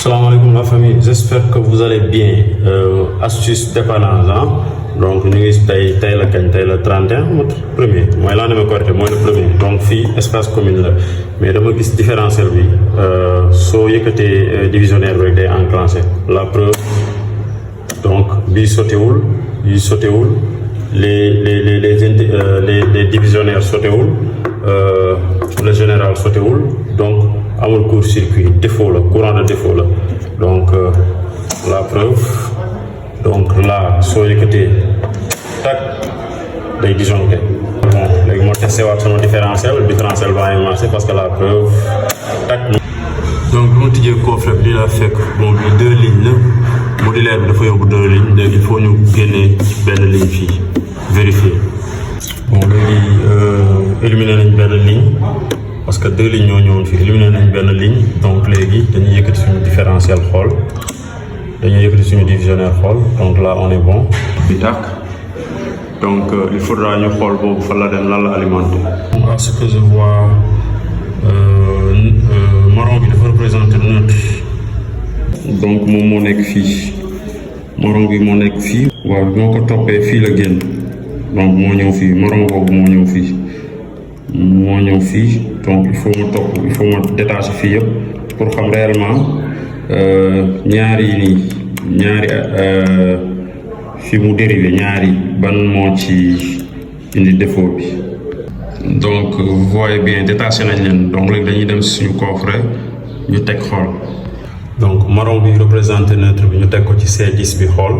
Salam alaikum la famille, j'espère que vous allez bien. Astuce dépannage, hein? Donc nous sommes le 31 premier, moi là je correcte, moi le premier. Donc fi espace commune là. Mais dama gis différentiel bi so yëkëté divisionnaire bi rek day enclencher. La preuve donc bi sautéwul, les divisionnaires sautéwul, le général sautéwul. Donc amul court-circuit, défaut là, courant de défaut là. Donc la preuve, donc là soo yëkkatee tac day disjoncté. Bon léegi moo testé waat sama différentiel baa ngi marché parce que la preuve tac. Donc bu ma tijjee coffre bi laa fekk bon bi 2 lignes la modulaire bi dafa yóbbu 2 lignes léegi il faut ñu génnee benn ligne fii vérifier. Bon léegi éliminer nañ benn ligne. Parce que 2 lignes ñoo ñëwoon fii éliminé nañ benn ligne donc léegi dañuy yëkkati suñu différentiel xool dañuy yëkkati suñu divisionnaire xool donc là on est bon. di tàkk donc il faudra ñu xool boobu fan la dem lan la alimenté. À ce que je vois marron bi dafa représenter neutre donc moom moo nekk fii marron bi moo nekk fii. waaw bi moo ko toppee fii la génn donc moo ñëw fii marron boobu moo ñëw fii. Donc il faut me détacher fii yëpp pour xam réellement ñaari fi mu dérivé ñaari ban moo ci indi défaut bi. Donc vous voyez bien détaché nañ leen donc léegi dañuy dem suñu coffre ñu teg xool. Donc marron bi représenté neutre bi ñu teg ko ci C10 bi xool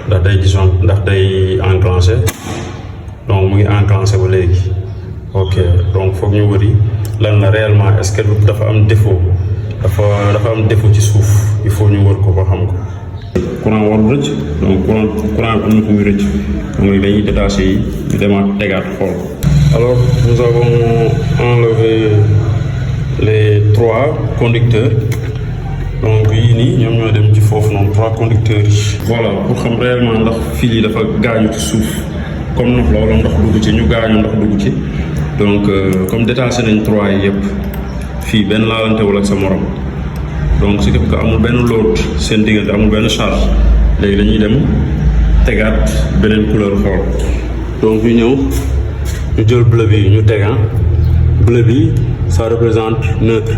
ndax day enclenché donc mu ngi enclenché ba léegi. Ok donc foog ñu wëri lan la réellement est-ce que dafa am défaut dafa am défaut ci suuf il faut ñu wër ko ba xam ko. courant warul rëcc donc courant am na fu muy rëcc donc dañuy détaché yi ñu demaat tegaat xool. Alors nous avons enlevé les 3 conducteurs donc yii nii ñoom ñoo dem ci foofu noonu 3 conducteurs yi. Voilà pour xam réellement ndax fil yi dafa gaañu ci suuf comme ndox la wala ndox dugg ci ñu gaañu ndox dugg ci. Donc comme détaché nañ 3 yi yëpp fii benn laalantewul ak sa morom donc ce qui fait que amul benn load seen diggante amul benn charge léegi dañuy dem tegaat beneen couleur xool. Donc ñu ñëw ñu jël bleu bi ñu tegaan bleu bi ça représente neutre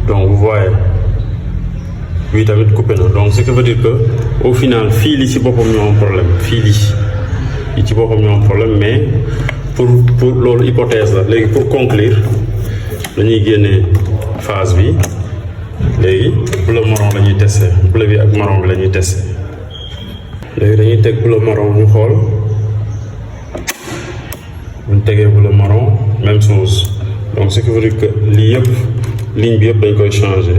donc vous voyez bii tamit coupé na donc ce qui veut dire que au final fii li ci boppam ñoo am problème fii li ci boppam ñoo am problème mais pour loolu hypothèse la léegi pour conclure dañuy génne phase bi léegi bleu marron la ñuy testé bleu bi ak marron bi la ñuy testé léegi dañuy teg bleu marron ñu xool bu ñu tegee bleu marron même chose donc ce qui veut dire que lii yëpp ligne bi yëpp dañ koy changer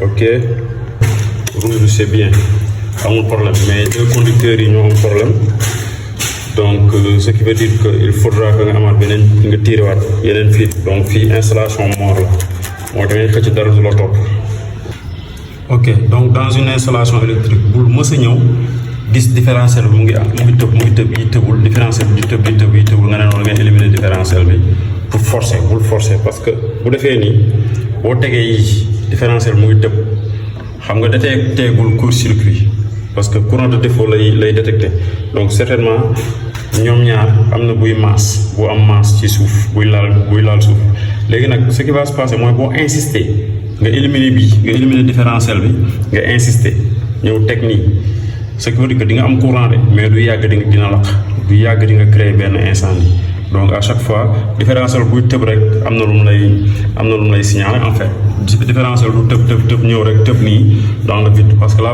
ok rouge bi c'est bien amul problème mais 2 conducteurs yi ñoo am problème. Donc ce qui veut dire que il faudra que nga amaat beneen nga tiirewaat yeneen fii donc fii installation mort la moo tamit xëcc dara du la topp. Ok donc dans une installation électrique bul mës a ñëw gis différentiel bi mu ngi tëb yi tëbul différentiel bi di tëbul nga ne noonu ngay éliminer différentiel bi pour forcer bul forcer parce que bu defee nii boo tegee yi différentiel mu ngi tëb xam nga teegul court-circuit parce que courant de défaut lay détecté donc certainement ñoom ñaar am na bu am masse ci suuf buy laal suuf léegi nag ce qui va se passer mooy boo insister nga éliminer différentiel bi nga insister ñëw teg nii ce qui veut dire que di nga am courant de mais du yàgg dina lakk du yàgg di nga créer benn incendie donc à chaque fois différentiel buy tëb rek am na lu mu lay signaler en fait différentiel du tëb ñëw rek tëb nii dans le vide parce que là